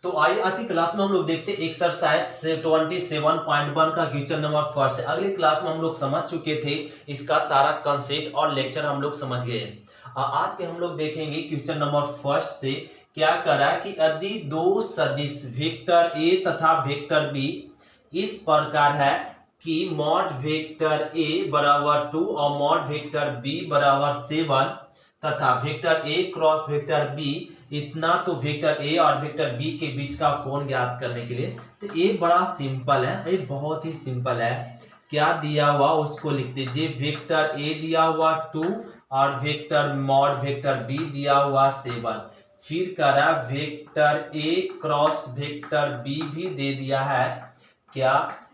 तो आइए आज की क्लास में हम लोग देखते हैं एक्सरसाइज 27.1 का क्वेश्चन नंबर फर्स्ट। अगली क्लास में हम लोग समझ चुके थे इसका सारा कंसेप्ट और लेक्चर हम लोग समझ गए हैं। आज के हम लोग देखेंगे क्वेश्चन नंबर फर्स्ट से क्या करा कि यदि दो सदिश वेक्टर ए तथा वेक्टर बी इस प्रकार है कि मॉड वेक्टर ए बराबर 2 और मॉड वेक्टर बी बराबर 7 तथा vector A cross vector B इतना, तो वेक्टर ए और वेक्टर बी के बीच का कोण ज्ञात करने के लिए तो ये बड़ा सिंपल है, ये बहुत ही सिंपल है। क्या दिया हुआ उसको लिख दीजिए। वेक्टर ए दिया हुआ 2 और वेक्टर मॉड वेक्टर बी दिया हुआ 7। फिर करा vector A cross vector B भी दे दिया है क्या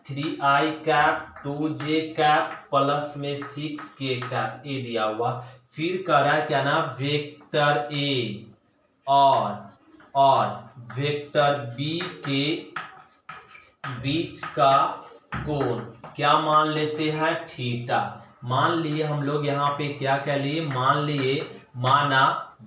3i cap 2j cap plus में 6k कैप ए दिया हुआ। फिर करा क्या ना वेक्टर ए और वेक्टर बी के बीच का कोण क्या मान लेते हैं थीटा। मान लिए हम लोग यहाँ पे क्या कह लिए, मान लिए माना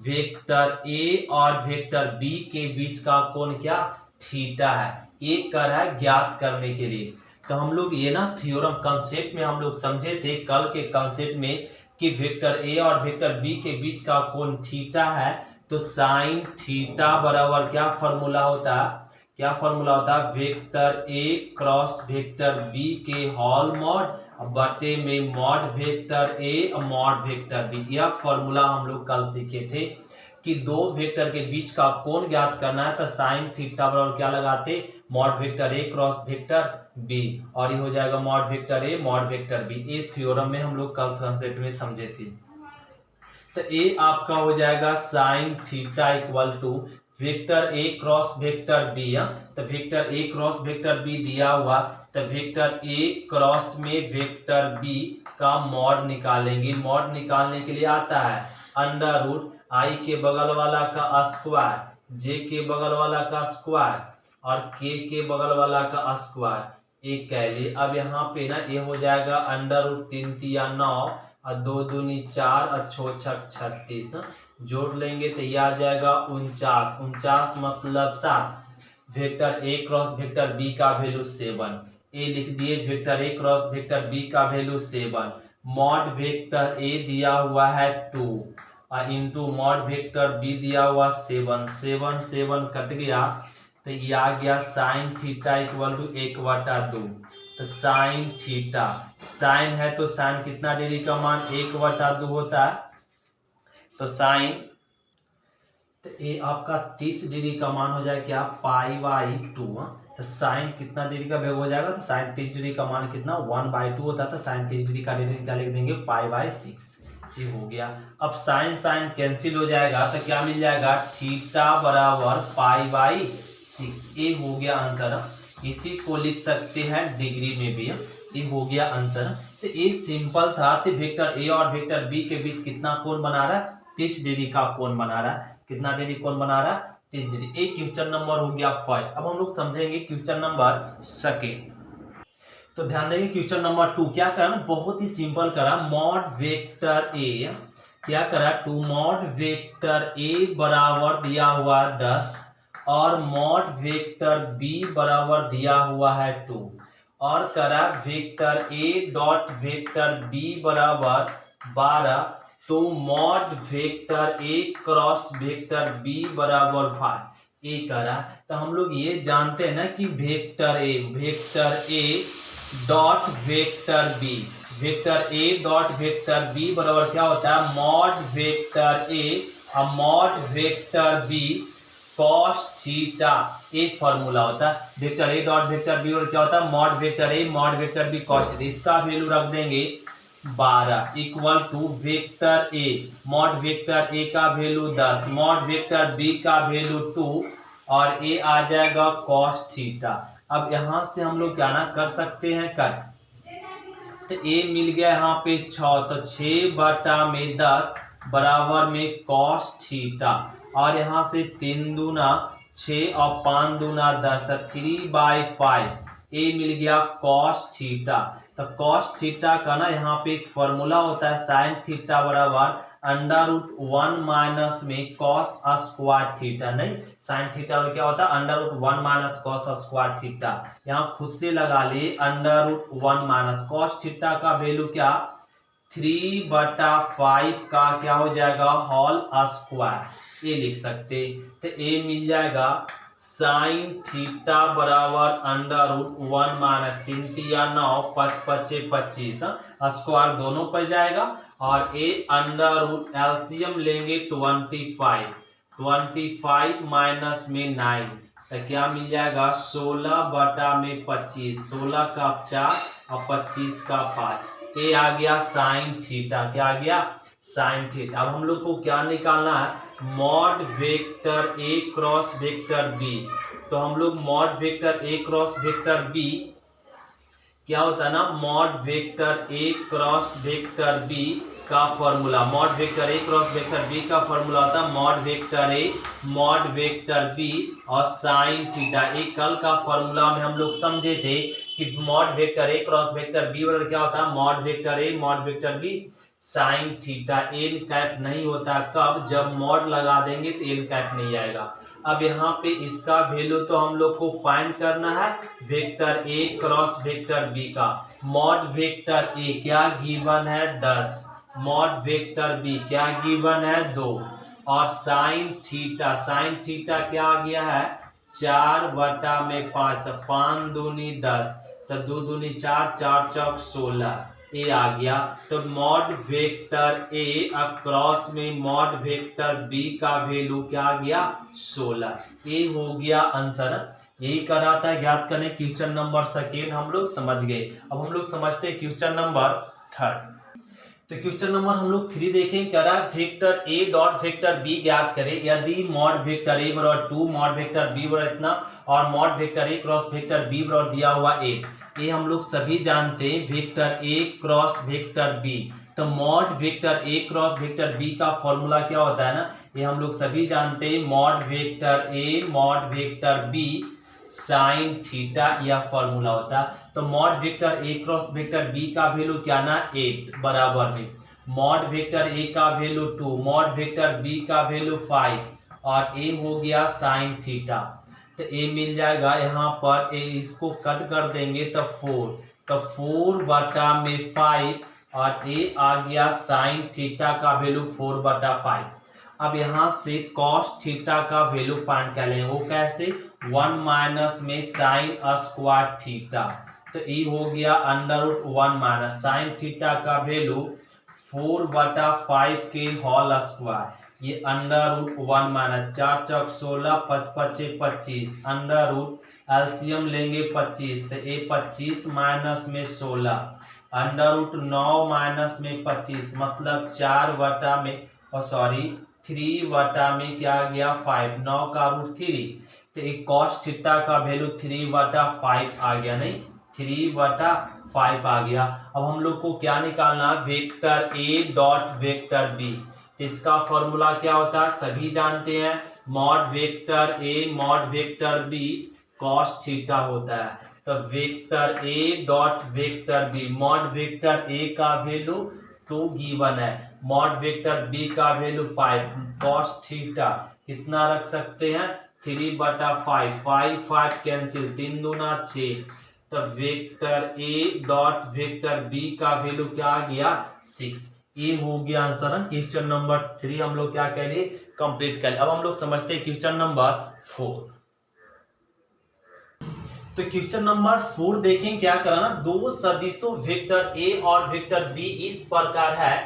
वेक्टर ए और वेक्टर बी के बीच का कोण क्या थीटा है। ये कर है ज्ञात करने के लिए। तो हम लोग ये ना थ्योरम कंसेप्ट में हम लोग समझे थे कल के कंसेप्ट में कि वेक्टर ए और वेक्टर बी के बीच का कोण थीटा है। तो साइन थीटा बराबर क्या फॉर्मूला होता है, क्या फॉर्मूला होता है vector A cross vector B के होल मॉड बटे में मॉड वेक्टर ए और मॉड वेक्टर बी। यह फॉर्मूला हम लोग कल सीखे थे कि दो वेक्टर के बीच का कोण ज्ञात करना है तो साइन थीटा बराबर क्या लगाते mod vector A cross vector B, और ये हो जाएगा mod vector A mod vector B. ये थ्योरम में हम लोग कल कंसेप्ट में समझे थे। तो ए आपका हो जाएगा sine theta equal to vector A cross vector B. तो vector A cross vector B दिया हुआ तो वेक्टर ए क्रॉस में वेक्टर बी का मॉड निकालेंगे। मॉड निकालने के लिए आता है अंडर रूट आई के बगल वाला का स्क्वायर, जे के बगल वाला का स्क्वायर और के बगल वाला का स्क्वायर। एक कह लिए। अब यहाँ पे ना ये हो जाएगा अंडर रूट 3 तिया 9 और 2 दूनी 4 और 6 छक 36। जोड़ लेंगे तो ये आ जाएगा 49। 49 मतलब 7। Vector A cross vector B का वैल्यू 7। ए लिख दिए vector A cross vector B का वैल्यू 7। मॉड वेक्टर ए दिया हुआ है 2 और इंटू मॉड वेक्टर बी दिया हुआ 7। 7 7 कट गया तो ये आ गया साइन थीटा इक्वल टू 1/2। तो साइन थीटा, साइन है तो साइन कितना डिग्री का मान 1/2 होता है। तो साइन तो ये आपका 30 डिग्री का मान हो जाए क्या π/2। तो साइन कितना डिग्री का हो जाएगा, तो साइन 30 डिग्री का मान कितना 1/2 होता था। साइन 30 डिग्री का डिग्री क्या लिख देंगे π/6। ये हो गया। अब साइन साइन कैंसिल हो जाएगा तो क्या मिल जाएगा थीटा बराबर π/6। ये हो गया आंसर। इसी को लिख सकते हैं डिग्री में भी। ये हो गया आंसर। तो ये सिंपल था। तो वेक्टर ए और वेक्टर बी के बीच कितना कोण बना रहा है 30 डिग्री का कोण बना रहा है। कितना डिग्री कोण बना रहा है 30 डिग्री। एक क्वेश्चन नंबर हो गया फर्स्ट। अब हम लोग समझेंगे क्वेश्चन नंबर सेकेंड। तो ध्यान देंगे क्वेश्चन नंबर 2 क्या करा, बहुत ही सिंपल करा। मॉड वेक्टर ए क्या करा 2 मॉड वेक्टर ए बराबर दिया हुआ 10 और मॉड वेक्टर बी बराबर दिया हुआ है 2 और करा vector A dot vector B बराबर 12। तो mod vector A cross vector B बराबर 5। ए करा तो हम लोग ये जानते हैं ना कि vector A dot vector B, vector A dot vector B बराबर क्या होता है मॉड वेक्टर ए और mod vector B cos theta. एक फॉर्मूला होता है vector A dot vector B और क्या होता है mod vector A mod vector B cos theta. इसका वैल्यू रख देंगे 12 equal to vector A mod vector A का वैल्यू 10 मॉड वेक्टर बी का वैल्यू 2 और ए आ जाएगा कॉस थीटा। अब यहां से हम लोग क्या ना कर सकते हैं तो ए मिल गया यहाँ पे 6 तो 6/10 बराबर में कॉस थीटा और यहाँ से 3 दूना 6 और 5 दूना 10 तो 3/5 ए मिल गया कॉस थीटा। तो कॉस थीटा का ना यहाँ पे एक फॉर्मूला होता है साइन थीटा बराबर √1 माइनस में कॉस स्क्वायर थीटा, नहीं साइन थीटा में क्या होता है √1 माइनस कॉस स्क्वायर थीटा। यहाँ खुद से लगा लिए √1 माइनस कॉस थीटा का वैल्यू क्या 3/5 का क्या हो जाएगा होल स्क्वायर, ये लिख सकते। तो ए मिल जाएगा साइन थीटा बराबर √1 माइनस 3×3 = 9, 5×5 = 25 स्क्वायर दोनों पर जाएगा और ए √ एलसीएम लेंगे 25 माइनस में 9 तो क्या मिल जाएगा 16/25, 16 का 4 और 25 का 5, ए आ गया साइन थीटा। क्या आ गया साइन थीटा। अब हम लोग को क्या निकालना है mod vector A cross vector B. तो हम लोग mod vector A cross vector B क्या होता है ना mod vector A cross vector B का formula, mod vector A cross vector B का फॉर्मूला होता है mod vector A mod vector B और साइन थीटा। एक कल का फॉर्मूला में हम लोग समझे थे कि mod vector A cross vector B बराबर क्या होता है mod vector A mod vector B sine theta. N cap नहीं होता, कब जब मॉड लगा देंगे तो एन कैप नहीं आएगा। अब यहाँ पे इसका वैल्यू तो हम लोग को फाइंड करना है vector A cross vector B का। मॉड वेक्टर ए क्या गिवन है 10, मॉड वेक्टर बी क्या गिवन है 2 और साइन थीटा क्या आ गया है 4/5, तो 5 दूनी 10, तो 2 दूनी 4, 4 चौक 16, ए आ गया। तो मॉड वेक्टर ए अक्रॉस में मॉड वेक्टर बी का वैल्यू क्या आ गया 16, ए हो गया आंसर। यही करा था ज्ञात करने क्वेश्चन नंबर सेकेंड हम लोग समझ गए। अब हम लोग समझते हैं क्वेश्चन नंबर थर्ड। तो क्वेश्चन नंबर हम लोग 3 देखें, कह रहा है vector A dot vector B ज्ञात करें यदि मॉड वेक्टर ए बराबर 2 मॉड वेक्टर बी बराबर इतना और mod vector A cross vector B बराबर दिया हुआ 8। ये हम लोग सभी जानते हैं vector A cross vector B. तो mod vector A cross vector B का फॉर्मूला क्या होता है ना, ये हम लोग सभी जानते हैं mod vector A mod vector B sine theta यह फॉर्मूला होता है। तो mod vector A cross vector B का वैल्यू क्या ना 8 बराबर में मॉड वेक्टर ए का वैल्यू 2 मॉड वेक्टर बी का वैल्यू 5 और ए हो गया साइन थीटा। तो ए मिल जाएगा यहाँ पर ए इसको कट कर देंगे तो 4, तो 4/5 और ए आ गया साइन थीटा का वैल्यू 4/5। अब यहाँ से कॉस थीटा का वैल्यू फाइंड कर लेंगे, वो कैसे 1 माइनस में साइन स्क्वायर थीटा। तो ये हो गया √1 माइनस साइन थीटा का वैल्यू 4/5 के होल स्क्वायर, ये √1 माइनस 4 चौक 16, 5×5 = 25, एलसीएम लेंगे 25, तो ये 25 माइनस में 16, √9 माइनस में 25 मतलब 4 में 3 में क्या आ गया 5, 9 का √3, तो एक कॉस थीटा का वैल्यू 3/5 आ गया, नहीं 3/5 आ गया। अब हम लोग को क्या निकालना vector A dot vector B. तो इसका फॉर्मूला क्या होता है सभी जानते हैं mod vector A mod vector B cos theta होता है। तो vector A dot vector B mod vector A का वैल्यू 2 गिवन है मॉड वेक्टर बी का वैल्यू 5 कॉस थीटा कितना रख सकते हैं 3/5, 5 कैंसिल 3 दूना 6, तो vector A dot vector B का वैल्यू क्या आ गया 6, ये हो गया आंसर। क्वेश्चन नंबर 3 हम लोग क्या कह लिए कंप्लीट कर। अब हम लोग समझते हैं क्वेश्चन नंबर 4। तो क्वेश्चन नंबर 4 देखें क्या कराना, दो सदिशों वेक्टर ए और वेक्टर बी इस प्रकार है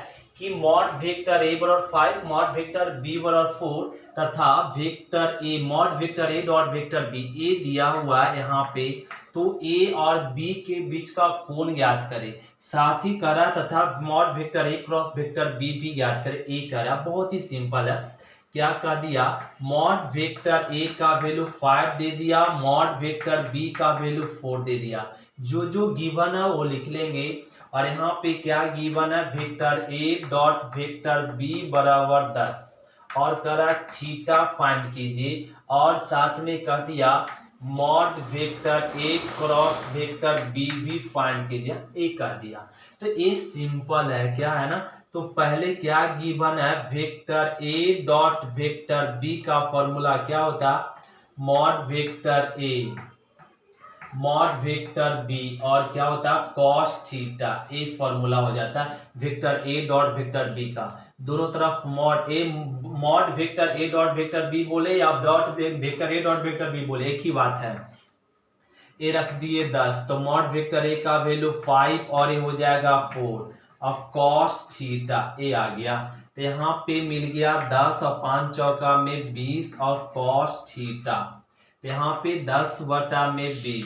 कि मॉड वेक्टर ए बराबर 5 मॉड वेक्टर बी बराबर 4 तथा vector A mod vector A dot vector B A दिया हुआ है यहाँ पे। तो ए और बी के बीच का कोण ज्ञात करें, साथ ही करा तथा mod vector A cross vector B भी ज्ञात करें। ए करा बहुत ही सिंपल है, क्या कह दिया मॉड वेक्टर ए का वैल्यू 5 दे दिया मॉड वेक्टर बी का वैल्यू 4 दे दिया। जो गिवन है वो लिख लेंगे और यहाँ पे क्या गिवन है vector A dot vector B बराबर 10 और करा थीटा फाइंड कीजिए और साथ में कह दिया mod vector A cross vector B भी फाइंड कीजिए, ए कह दिया। तो ये सिंपल है, क्या है ना तो पहले क्या गिवन है, vector A dot vector B का फॉर्मूला क्या होता, mod vector A mod vector B और क्या होता है कॉस थीटा, ए फॉर्मूला हो जाता है vector A dot vector B का। दोनों तरफ mod vector A dot vector B बोले या dot vector A dot vector B बोले, एक ही बात है। ए रख दिए 10, तो मॉड वेक्टर ए का वैल्यू 5 और ये हो जाएगा 4 और कॉस थीटा ए आ गया। तो यहाँ पे मिल गया 10 और 5 चौका में 20 और कॉस थीटा, तो यहाँ पे 10/20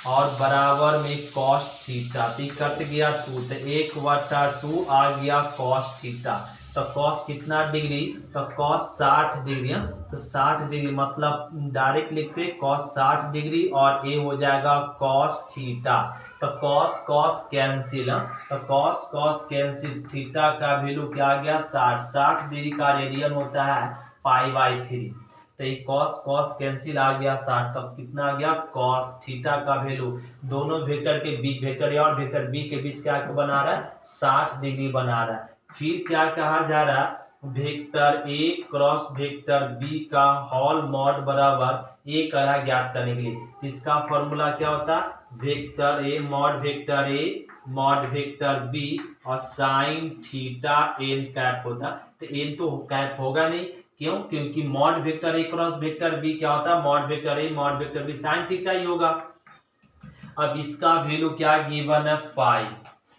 और बराबर में कॉस थीटा, तो कट गया 2, तो 1/2 आ गया कॉस थीटा। तो कॉस कितना डिग्री, तो कॉस 60 डिग्री, तो 60 डिग्री मतलब डायरेक्ट लिखते कॉस 60 डिग्री और ए हो जाएगा कॉस थीटा। तो कॉस कॉस कैंसिल, तो कॉस कॉस कैंसिल, थीटा का वैल्यू क्या आ गया 60 डिग्री का रेडियन होता है π/3, तो ये कॉस कॉस कैंसिल आ गया 60, तब कितना आ गया कॉस थीटा का वैल्यू दोनों वेक्टर के बीच, वेक्टर ए और वेक्टर बी के बीच क्या बना रहा है 60 डिग्री बना रहा है। फिर क्या कहा जा रहा है, vector A cross vector B का होल मॉड बराबर ए करा ज्ञात करने के लिए इसका फॉर्मूला क्या होता है, vector A mod vector B और साइन थीटा एन कैप होता, तो एन तो कैप होगा नहीं, क्यों, क्योंकि mod vector A cross vector B क्या होता है, mod vector A mod vector B sine theta ही होगा। अब इसका वैल्यू क्या गिवन है 5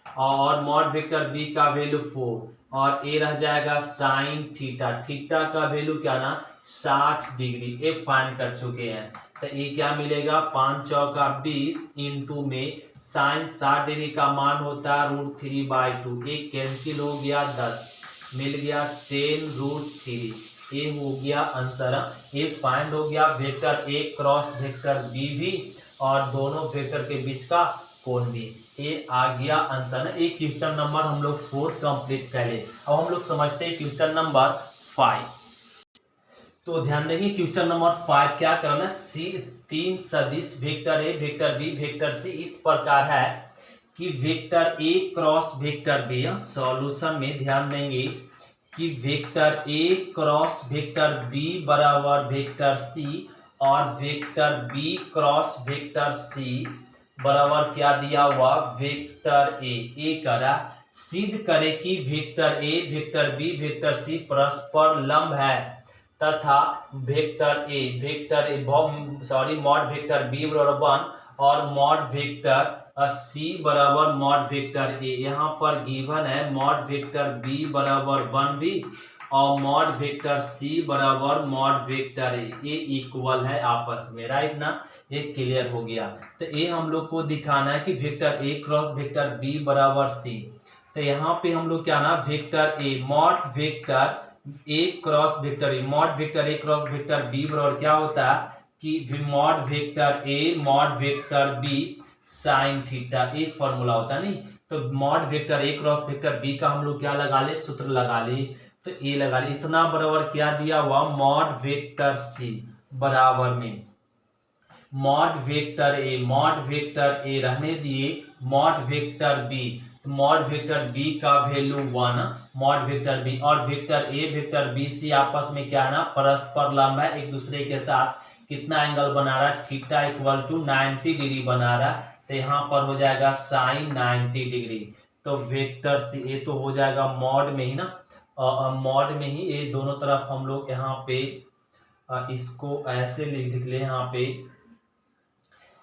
और मॉड वेक्टर बी का वैल्यू 4 और ए रह जाएगा साइन थीटा, थीटा का वैल्यू क्या ना 60 डिग्री, ए फाइंड कर चुके हैं। तो ये क्या मिलेगा 5 चौका 20 इंटू में साइन 60 डिग्री का मान होता है √3/2, एक कैंसिल हो गया 10, मिल गया 10√3, ये हो गया आंसर। ये फाइंड हो गया vector A cross vector B भी और दोनों वेक्टर के बीच का कोण भी, ये आ गया आंसर। एक क्वेश्चन नंबर हम लोग 4 कंप्लीट कर ले। अब हम लोग समझते हैं क्वेश्चन नंबर 5। तो ध्यान देंगे क्वेश्चन नंबर 5 क्या करना है, 3 सदिश vector A vector B vector C इस प्रकार है कि vector A cross vector B, solution में ध्यान देंगे कि vector A cross vector B बराबर वेक्टर सी और vector B cross vector C बराबर क्या दिया हुआ वेक्टर ए करा, सिद्ध करे कि vector A vector B vector C परस्पर लंब है तथा मॉड वेक्टर बी बराबर 1 और मॉड वेक्टर सी बराबर मॉड वेक्टर ए, यहाँ पर गिवन है मॉड वेक्टर बी बराबर 1 भी और मॉड वेक्टर सी बराबर मॉड वेक्टर ए, ये इक्वल है आपस में, राइट ना, ये क्लियर हो गया। तो ये हम लोग को दिखाना है कि vector A cross vector B बराबर सी, तो यहाँ पे हम लोग क्या ना vector A mod vector A cross vector A mod vector A cross vector B बराबर क्या होता है कि mod vector A mod vector B sine theta, A formula होता है नहीं, तो mod vector A cross vector B का हम लोग क्या लगा ले सूत्र लगा ले, तो ए लगा ले, इतना बराबर क्या दिया हुआ मॉड वेक्टर सी बराबर में मॉड वेक्टर ए रहने दिए मॉड वेक्टर बी, तो मॉड वेक्टर बी का वैल्यू 1 मॉड वेक्टर बी और vector A vector B C आपस में क्या है ना परस्पर लंब है, एक दूसरे के साथ कितना एंगल बना रहा है थीटा इक्वल टू 90 डिग्री बना रहा है, तो यहाँ पर हो जाएगा साइन 90 डिग्री। तो वेक्टर सी ए तो हो जाएगा मॉड में ही ना, मॉड में ही ये दोनों तरफ हम लोग यहाँ पे इसको ऐसे लिख ले, यहाँ पे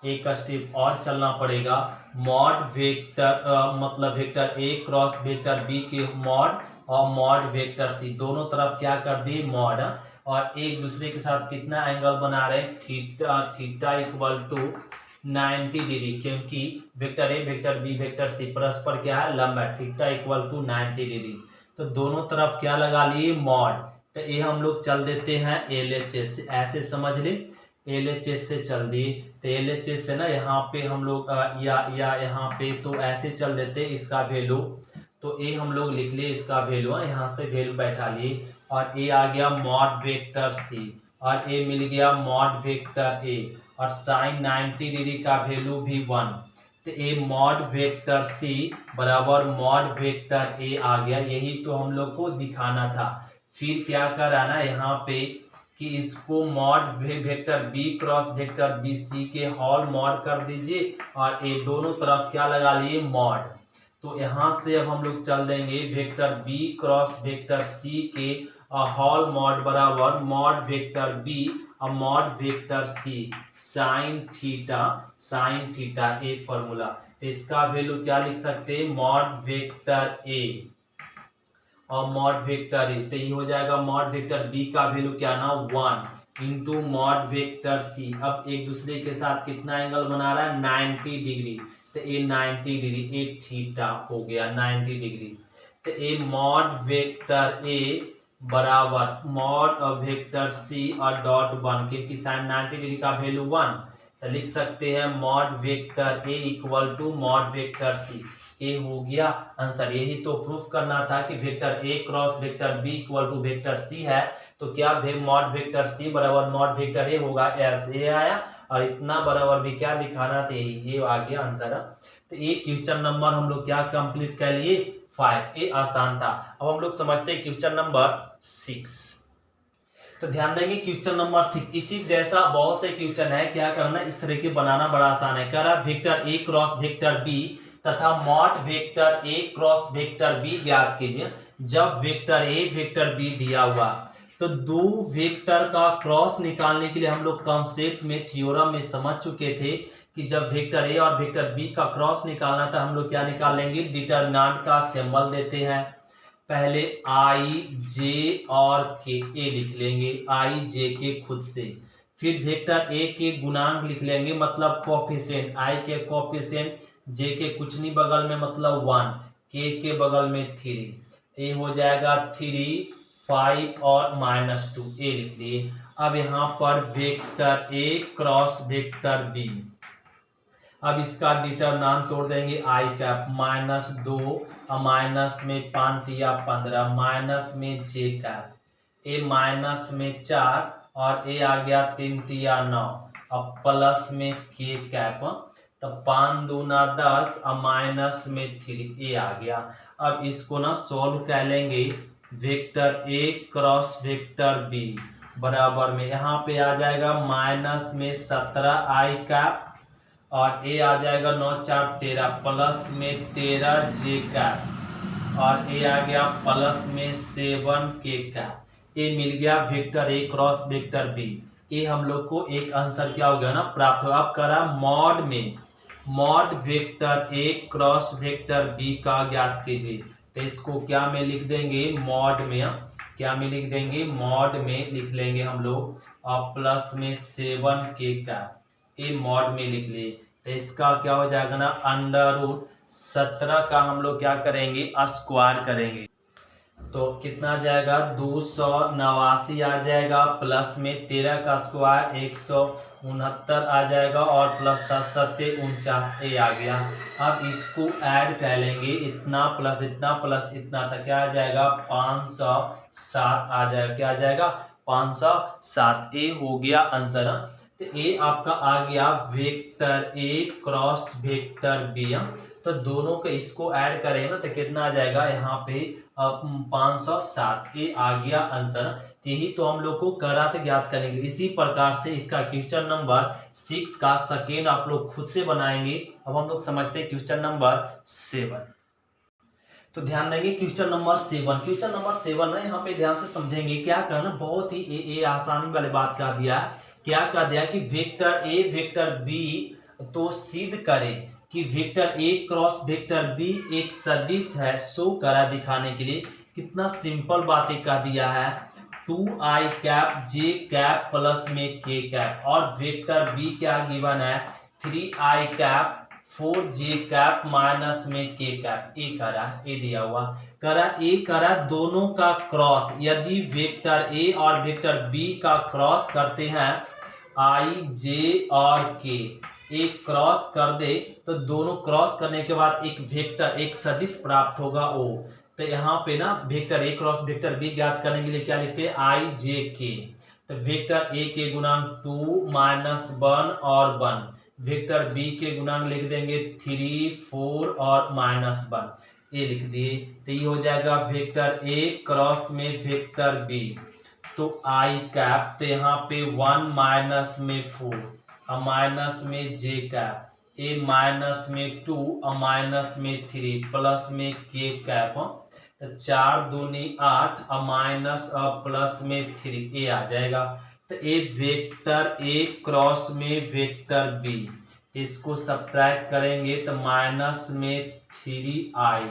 एक स्टेप और चलना पड़ेगा, मॉड वेक्टर मतलब vector A cross vector B के मॉड और मॉड वेक्टर सी दोनों तरफ क्या कर दिए मॉड और एक दूसरे के साथ कितना एंगल बना रहे थीटा इक्वल टू 90 डिग्री, क्योंकि vector A vector B vector C परस्पर क्या है लंब है, थीटा इक्वल टू 90 डिग्री, तो दोनों तरफ क्या लगा लिए मॉड। तो ये हम लोग चल देते हैं LHS से, ऐसे समझ ले LHS से चल दिए, तो LHS से ना यहाँ पे हम लोग या यहाँ पे तो ऐसे चल देते इसका वैल्यू, तो ए हम लोग लिख लिए इसका वैल्यू, यहाँ से वैल्यू बैठा लिए और ए आ गया मॉड वेक्टर सी और ए मिल गया मॉड वेक्टर ए और साइन 90 डिग्री का वैल्यू भी 1, तो ए मॉड वेक्टर सी बराबर मॉड वेक्टर ए आ गया। यही तो हम लोग को दिखाना था। फिर क्या कराना यहाँ पे कि इसको mod vector B cross vector B C के होल मॉड कर दीजिए और ये दोनों तरफ क्या लगा लिए मॉड। तो यहाँ से अब हम लोग चल देंगे vector B cross vector C के होल मॉड बराबर मॉड वेक्टर बी और mod vector C sine theta ए फॉर्मूला। तो इसका वैल्यू क्या लिख सकते हैं मॉड वेक्टर ए और मॉड वेक्टर ए। तो ये हो जाएगा मॉड वेक्टर बी का वैल्यू क्या ना 1 इंटू मॉड वेक्टर सी। अब एक दूसरे के साथ कितना एंगल बना रहा है 90 डिग्री। तो ए 90 डिग्री ए थीटा हो गया 90 डिग्री। तो ए मॉड वेक्टर ए बराबर मॉड वेक्टर सी और डॉट 1 क्योंकि साइन 90 डिग्री का वैल्यू 1। तो लिख सकते हैं mod vector A equal to mod vector C. ए हो गया आंसर। यही तो प्रूफ करना था कि vector A cross vector B equal to vector C है। तो क्या मॉड वेक्टर सी बराबर मॉड वेक्टर ए होगा। एस ए आया और इतना बराबर भी क्या दिखाना था यही ये आ गया आंसर। तो ये क्वेश्चन नंबर हम लोग क्या कंप्लीट कर लिए 5। ये आसान था। अब हम लोग समझते हैं क्वेश्चन नंबर 6। तो ध्यान देंगे क्वेश्चन नंबर 6 इसी जैसा बहुत से क्वेश्चन है। क्या करना इस तरह के बनाना बड़ा आसान है। कह रहा vector A cross vector B तथा mod vector A cross vector B ज्ञात कीजिए। जब वेक्टर ए वेक्टर बी दिया हुआ तो दो वेक्टर का क्रॉस निकालने के लिए हम लोग कॉन्सेप्ट में थ्योरम में समझ चुके थे कि जब वेक्टर ए और वेक्टर बी का क्रॉस निकालना था हम लोग क्या निकाल लेंगे डिटरमिनेंट का सिंबल देते हैं। पहले आई जे और के ए लिख लेंगे आई जे के खुद से। फिर वेक्टर ए के गुणांक लिख लेंगे मतलब कोफिशिएंट आई के कोफिशिएंट जे के कुछ नहीं बगल में मतलब 1 के बगल में 3 ए हो जाएगा 3 5 और -2 ए लिख लिए। अब यहाँ पर vector A cross vector B. अब इसका डिटरमिनेंट तोड़ देंगे आई कैप -2 और माइनस में 5 या 15 माइनस में जे कैप ए माइनस में 4 और ए आ गया 3 या 9 और प्लस में के कैप। तो 5 दूना 10 और माइनस में 3 ए आ गया। अब इसको ना सोल्व कर लेंगे vector A cross vector B बराबर में यहाँ पे आ जाएगा माइनस में 17 आई कैप और ए आ जाएगा 9 4 13 प्लस में 13 जे कैप और ए आ गया प्लस में 7 के कैप। ए मिल गया vector A cross vector B. ये हम लोग को एक आंसर क्या हो गया ना प्राप्त हो। अब करा मॉड में mod vector A cross vector B का ज्ञात कीजिए। तो इसको क्या में लिख देंगे मॉड में क्या में लिख देंगे मॉड में लिख लेंगे हम लोग और प्लस में 7 के कैप ए मॉड में लिख लिए। तो इसका क्या हो जाएगा ना √17 का हम लोग क्या करेंगे स्क्वायर करेंगे। तो कितना आ जाएगा 289 आ जाएगा प्लस में 13 का स्क्वायर 169 आ जाएगा और प्लस 7 7 49 ए आ गया। अब इसको ऐड कर लेंगे इतना प्लस इतना तक क्या आ जाएगा 507 आ जाएगा। क्या आ जाएगा 507 ए हो गया आंसर। तो ए आपका आ गया vector A cross vector B. तो दोनों को इसको ऐड करें ना तो कितना आ जाएगा यहाँ पे 507 ए आ गया आंसर। यही तो हम लोग को कराते ज्ञात करेंगे। इसी प्रकार से इसका क्वेश्चन नंबर 6 का सेकेंड आप लोग खुद से बनाएंगे। अब हम लोग समझते हैं क्वेश्चन नंबर 7। तो ध्यान देंगे क्वेश्चन नंबर 7 ना यहाँ पे ध्यान से समझेंगे। क्या करना बहुत ही आसानी वाली बात कर दिया। क्या कर दिया कि वेक्टर ए वेक्टर बी तो सिद्ध करे कि vector A cross vector B एक सदिश है शो करा दिखाने के लिए। कितना सिंपल बातें कर दिया है 2i कैप जे कैप प्लस में के कैप और वेक्टर बी क्या गिवन है 3i cap 4j cap minus में के कैप। ए करा ए दिया हुआ करा दोनों का क्रॉस। यदि वेक्टर ए और वेक्टर बी का क्रॉस करते हैं आई जे और के एक क्रॉस कर दे तो दोनों क्रॉस करने के बाद एक वेक्टर एक सदिश प्राप्त होगा ओ। तो यहाँ पे ना vector A cross vector B ज्ञात करने के लिए क्या लिखते हैं आई जे के। तो वेक्टर ए के गुणांक 2 -1 और 1 वेक्टर बी के गुणांक लिख देंगे 3, 4 और -1, ए लिख दिए। तो ये हो जाएगा वेक्टर ए क्रॉस में वेक्टर बी, तो आई कैप, तो यहाँ पे 1 माइनस में 4 और माइनस में जे कैप, ए माइनस में 2 और माइनस में 3 प्लस में के कैप, तो 4 दूनी 8 और माइनस और प्लस में 3, ए आ जाएगा। तो ए वेक्टर ए क्रॉस में वेक्टर बी, इसको सब्ट्रैक्ट करेंगे तो माइनस में 3i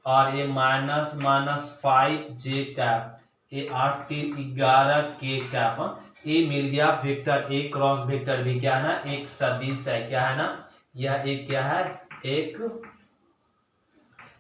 और ये माइनस माइनस 5 जे कैप, ये 8 3 11 के कैप, ये मिल गया vector A cross vector B. क्या है ना, एक सदिश है। क्या है ना, यह एक क्या है, एक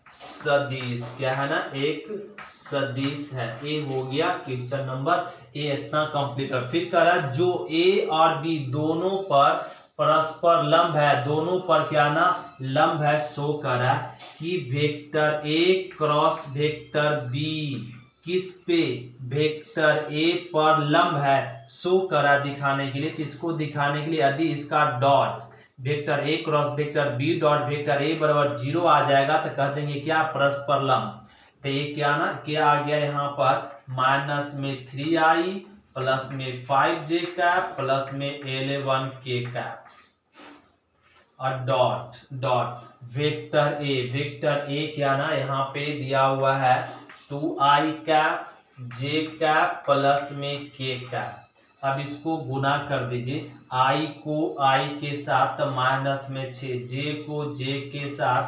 सदिश। क्या है ना, एक सदिश है। ए हो गया क्वेश्चन नंबर ए, इतना कंप्लीट है। फिर कह रहा है जो ए और बी दोनों पर परस्पर लंब है, दोनों पर क्या ना लंब है, शो कर रहा है कि vector A cross vector B किस पे, वेक्टर ए पर लंब है, शो करा दिखाने के लिए। तो इसको दिखाने के लिए यदि इसका dot vector A cross vector B dot vector A बराबर 0 आ जाएगा तो कह देंगे क्या, परस्पर लंब। तो ये क्या ना, क्या आ गया यहाँ पर माइनस में 3i प्लस में 5j कैप प्लस में 11k कैप और डॉट डॉट वेक्टर ए क्या ना, यहाँ पे दिया हुआ है 2i cap j cap plus में k कैप। अब इसको गुना कर दीजिए, i को i के साथ माइनस में 6, j को j के साथ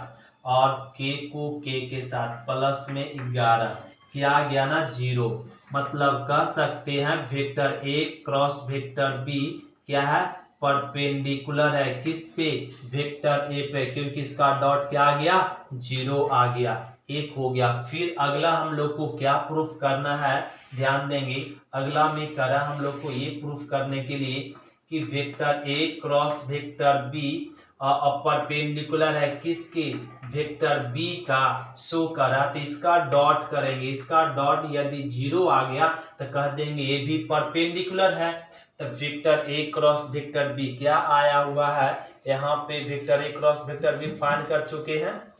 और k को k के साथ प्लस में 11, क्या गया ना 0। मतलब कह सकते हैं vector A cross vector B क्या है, परपेंडिकुलर है किस पे, वेक्टर ए पे, क्योंकि इसका डॉट क्या आ गया, 0 आ गया। एक हो गया। फिर अगला हम लोग को क्या प्रूफ करना है, ध्यान देंगे। अगला में करा हम लोग को ये प्रूफ करने के लिए कि vector A cross vector B perpendicular है किसके, वेक्टर बी का, शो करा। तो इसका डॉट करेंगे, इसका डॉट यदि 0 आ गया तो कह देंगे ये भी परपेंडिकुलर है। तो vector A cross vector B क्या आया हुआ है, यहाँ पे vector A cross vector B find कर चुके हैं।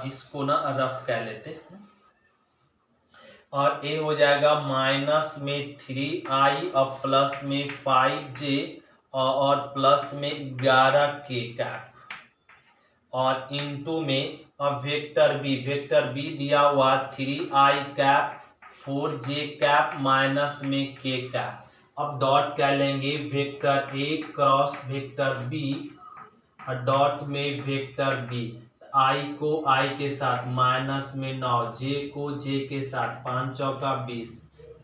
इसको ना रफ कह लेते हैं और ए हो जाएगा माइनस में 3i और प्लस में 5j और प्लस में 11k कैप और इनटू में वेक्टर बी दिया हुआ 3i cap 4j cap minus में k कैप। अब डॉट क्या लेंगे, vector A cross vector B और डॉट में वेक्टर बी, आई को आई के साथ माइनस में 9, जे को जे के साथ 5 चौका 20,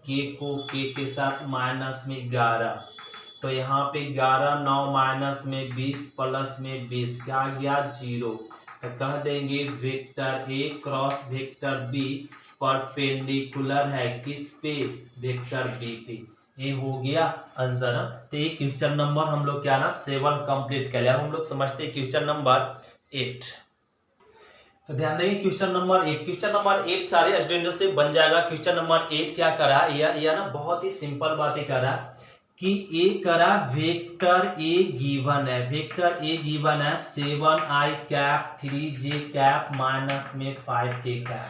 के को के के साथ माइनस में 11। तो यहाँ पे 11 9 माइनस में 20 प्लस में 20 क्या आ गया 0। तो कह देंगे vector A cross vector B perpendicular है किस पे, वेक्टर बी पे। ये हो गया आंसर। तो ये क्वेश्चन नंबर हम लोग क्या ना 7 कंप्लीट कर लिया। हम लोग समझते हैं क्वेश्चन नंबर 8। तो ध्यान देंगे क्वेश्चन नंबर 8 सारे स्टूडेंटों से बन जाएगा। क्वेश्चन नंबर 8 क्या करा, यह ना बहुत ही सिंपल बातें करा कि ए करा वेक्टर ए गिवन है, वेक्टर ए गिवन है 7i cap 3j cap minus में 5k कैप।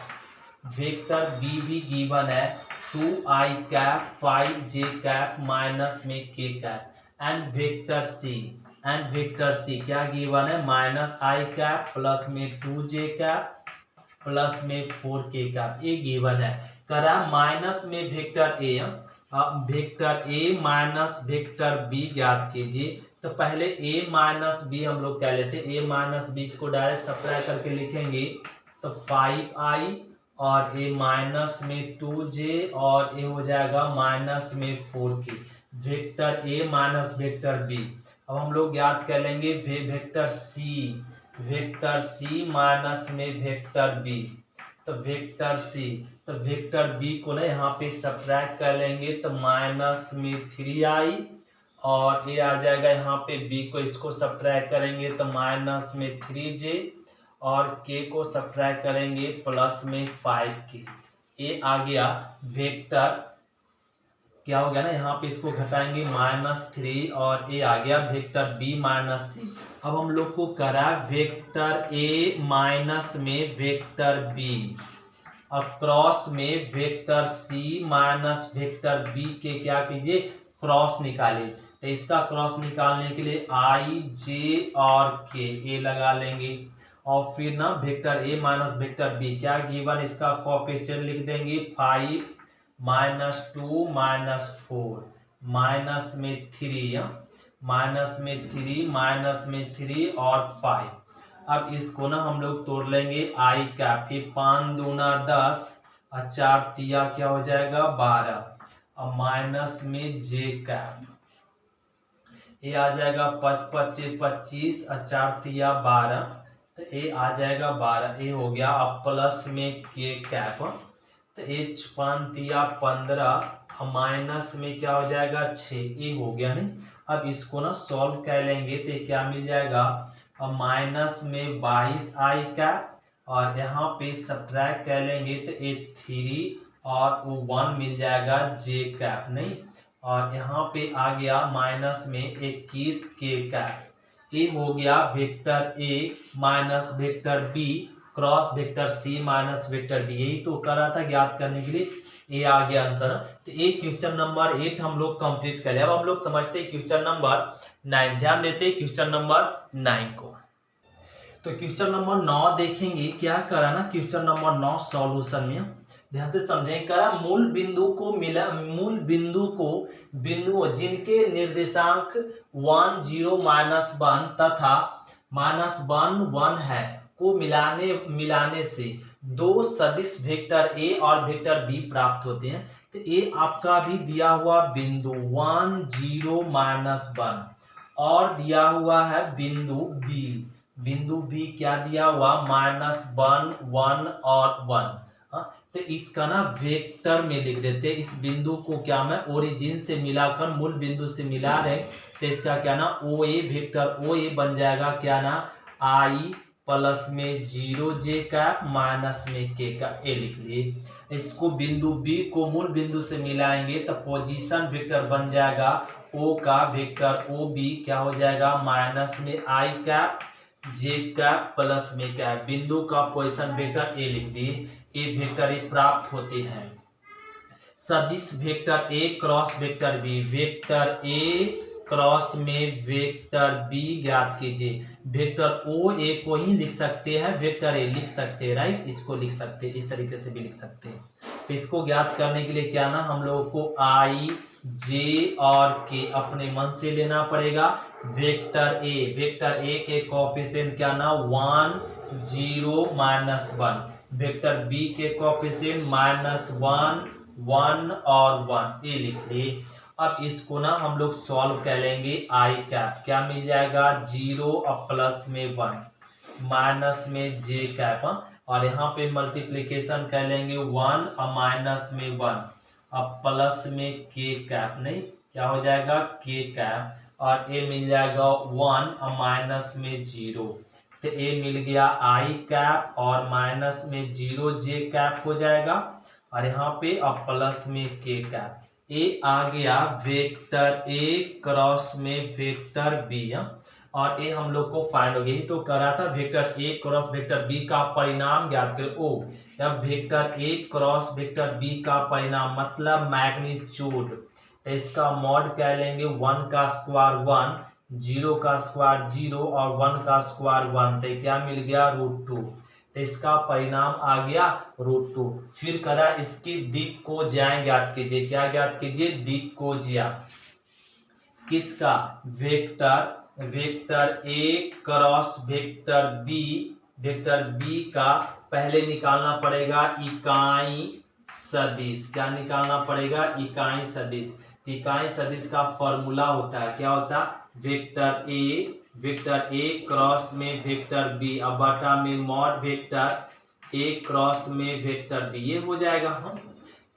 वेक्टर बी भी गिवन है 2i cap 5j cap minus में k cap. And vector C क्या गिवन है, माइनस आई कैप प्लस में 2j कैप प्लस में 4k कैप, ये गिवन है। करा माइनस में vector A minus vector B ज्ञात कीजिए। तो पहले ए माइनस बी हम लोग कह लेते, ए माइनस बी इसको डायरेक्ट सप्लाई करके लिखेंगे तो 5i और ए माइनस में 2j और ए हो जाएगा माइनस में 4k। Vector A minus vector B, अब हम लोग याद कर लेंगे वेक्टर सी माइनस में वेक्टर बी। तो वेक्टर बी को ना यहाँ पे सब्ट्रैक्ट कर लेंगे तो माइनस में 3i और ये आ जाएगा यहाँ पे बी को, इसको सब्ट्रैक्ट करेंगे तो माइनस में 3j और k को सब्ट्रैक्ट करेंगे प्लस में 5k। ये आ गया वेक्टर क्या हो गया ना, यहाँ पे इसको घटाएंगे -3 और ए आ गया वेक्टर बी माइनस सी। अब हम लोग को करा वेक्टर ए माइनस में वेक्टर बी और क्रॉस में vector C minus vector B के क्या कीजिए, क्रॉस निकालिए। तो इसका क्रॉस निकालने के लिए आई जे और के ए लगा लेंगे और फिर ना vector A minus vector B क्या गिवन, इसका कोएफिशिएंट लिख देंगे 5 -2 -4 माइनस में 3 माइनस में 3 और 5। अब इसको ना हम लोग तोड़ लेंगे आई कैप, ये 5 दूना 10 और 4 तिया क्या हो जाएगा 12 और माइनस में जे कैप, ये आ जाएगा 5 5 25 और 4 तिया 12, तो ये आ जाएगा 12, ये हो गया। अब प्लस में के कैप, तो ये 5 तिया 15 और माइनस में क्या हो जाएगा 6, ये हो गया। नहीं, अब इसको ना सॉल्व कर लेंगे तो क्या मिल जाएगा, अब माइनस में 22 आई कैप और यहाँ पे सब्ट्रैक्ट कर लेंगे तो ये 3 और 1 मिल जाएगा जे कैप। नहीं, और यहाँ पे आ गया माइनस में 21 के कैप। ये हो गया vector A minus vector B cross vector C minus vector B, यही तो कर रहा था ज्ञात करने के लिए, ये आ गया आंसर। तो ये क्वेश्चन नंबर 8 हम लोग कंप्लीट कर लिया। अब हम लोग समझते हैं क्वेश्चन नंबर 9, ध्यान देते हैं क्वेश्चन नंबर 9 को। तो क्वेश्चन नंबर 9 देखेंगे, क्या करा ना क्वेश्चन नंबर 9 सॉल्यूशन में, ध्यान से समझें। करा मूल बिंदु को बिंदुओं जिनके निर्देशांक 1 0 -1 तथा -1 1 है को मिलाने से दो सदिश वेक्टर ए और वेक्टर बी प्राप्त होते हैं। तो ये आपका भी दिया हुआ बिंदु 1 0 -1 और दिया हुआ है बिंदु बी क्या दिया हुआ -1 1 और 1। तो इसका ना वेक्टर में लिख देते हैं। इस बिंदु को क्या मैं ओरिजिन से मिलाकर मूल बिंदु से मिला रहे, तो इसका क्या ना ओ ए वेक्टर ओ ए बन जाएगा क्या ना आई प्लस में 0 जे कैप माइनस में के का ए लिख लिए। इसको बिंदु बी को मूल बिंदु से मिलाएंगे तो पोजीशन वेक्टर बन जाएगा ओ का वेक्टर ओ बी क्या हो जाएगा माइनस में आई कैप जे कैप प्लस में कैप, बिंदु का पोजीशन वेक्टर ए लिख दिए। ए वेक्टर ए प्राप्त होते हैं। सदिश vector A cross vector B, vector A cross में वेक्टर बी ज्ञात कीजिए। वेक्टर ओ ए को ही लिख सकते हैं, वेक्टर ए लिख सकते हैं, राइट, इसको लिख सकते हैं, इस तरीके से भी लिख सकते हैं। तो इसको ज्ञात करने के लिए क्या ना हम लोगों को आई जे और के अपने मन से लेना पड़ेगा। वेक्टर ए के कोएफिशिएंट क्या ना 1 0 -1, वेक्टर बी के कोएफिशिएंट -1 1 और 1, ये लिख लिए। अब इसको ना हम लोग सॉल्व कर लेंगे। आई कैप क्या मिल जाएगा 0 और प्लस में 1 माइनस में जे कैप, और यहाँ पे मल्टीप्लीकेशन कर लेंगे 1 और माइनस में 1 अब प्लस में के कैप, नहीं क्या हो जाएगा के कैप, और ए मिल जाएगा 1 और माइनस में 0, तो ए मिल गया आई कैप और माइनस में 0 जे कैप हो जाएगा, और यहाँ पे अब प्लस में के कैप। ए आ गया वेक्टर ए क्रॉस में वेक्टर बी, और ए हम लोग को फाइंड हो गई तो करा था vector A cross vector B का परिणाम ज्ञात करें। ओ अब vector A cross vector B का परिणाम मतलब मैग्नीट्यूड, तो इसका मॉड कह लेंगे 1 का स्क्वायर 1 0 का स्क्वायर 0 और 1 का स्क्वायर 1, तो क्या मिल गया √2, तो इसका परिणाम आ गया √2। फिर करा इसकी दिक को ज्या ज्ञात कीजिए। क्या ज्ञात कीजिए दिक को ज्या, किसका vector A cross vector B का पहले निकालना पड़ेगा इकाई सदिश। क्या निकालना पड़ेगा इकाई सदिश। इकाई सदिश का फॉर्मूला होता है, क्या होता है वेक्टर ए क्रॉस में वेक्टर बी अब बटा में मॉड वेक्टर ए क्रॉस में वेक्टर बी, ये हो जाएगा हम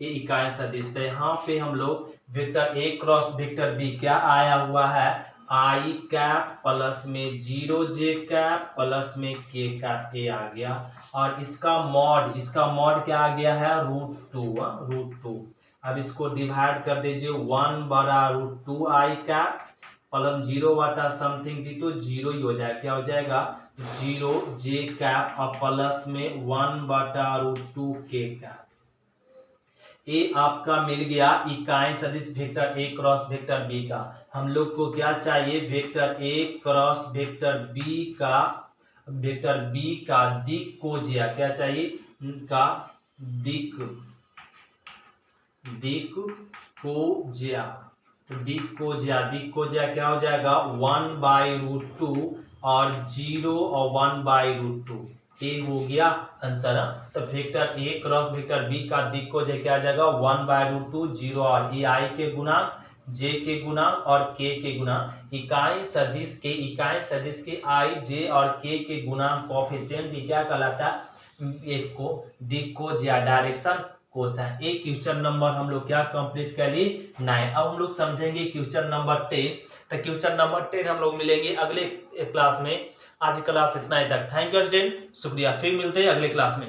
ये इकाई सदिश। तो यहाँ पे हम लोग vector A cross vector B क्या आया हुआ है आई कैप प्लस में 0 जे कैप प्लस में के कैप, ए आ गया, और इसका मॉड क्या आ गया है √2। अब इसको डिवाइड कर दीजिए 1/√2i कैप प्लस 0 वाटा समथिंग दी तो 0 ही हो जाएगा। क्या हो जाएगा 0 j कैप और प्लस में 1/√2 k कैप। ए आपका मिल गया इकाई सदिश vector A cross vector B का। हम लोग को क्या चाहिए vector A cross vector B का दिक कोज्या। क्या चाहिए का दिक कोज्या। तो दिक कोज्या क्या हो जाएगा 1/√2 और 0 और 1/√2 ए हो गया आंसर। तो vector A cross vector B का दिक कोज्या क्या आ जाएगा 1/√2 0 और ए आई के गुणांक जे के गुणांक और के के गुणांक। इकाई सदिश के आई जे और के गुणांक कोएफिशिएंट क्या कहलाता है एक को दिक कोज्या डायरेक्शन कोसाइन। एक क्वेश्चन नंबर हम लोग क्या कंप्लीट कर लिए 9। अब हम लोग समझेंगे क्वेश्चन नंबर 10। तो क्वेश्चन नंबर 10 हम लोग मिलेंगे अगले क्लास में। आज की क्लास इतना ही तक। थैंक यू स्टूडेंट, शुक्रिया। फिर मिलते हैं अगले क्लास में।